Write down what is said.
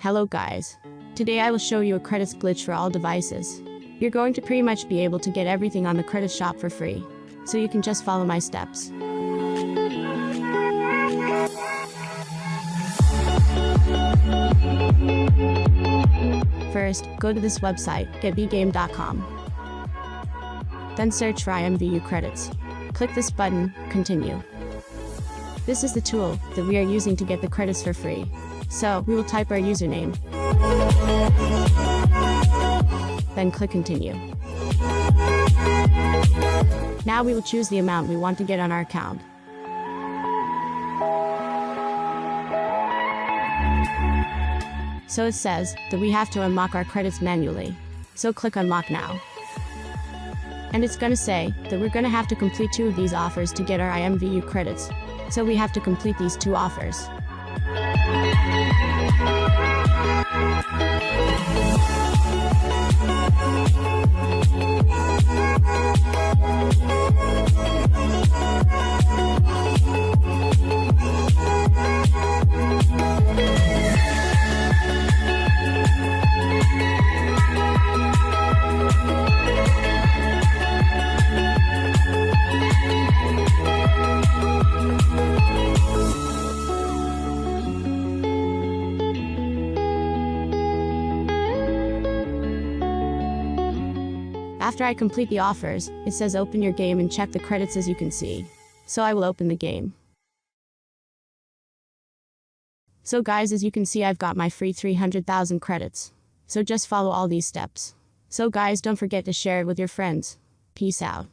Hello guys. Today I will show you a credits glitch for all devices. You're going to pretty much be able to get everything on the credit shop for free. So you can just follow my steps. First, go to this website, getbgame.com. Then search for Imvu credits. Click this button, continue. This is the tool that we are using to get the credits for free. So, we will type our username. Then click continue. Now we will choose the amount we want to get on our account. So it says that we have to unlock our credits manually. So click unlock now. And it's gonna say that we're gonna have to complete 2 of these offers to get our Imvu credits. So we have to complete these 2 offers. After I complete the offers, it says open your game and check the credits as you can see. So I will open the game. So guys, as you can see, I've got my free 300,000 credits. So just follow all these steps. So guys, don't forget to share it with your friends. Peace out.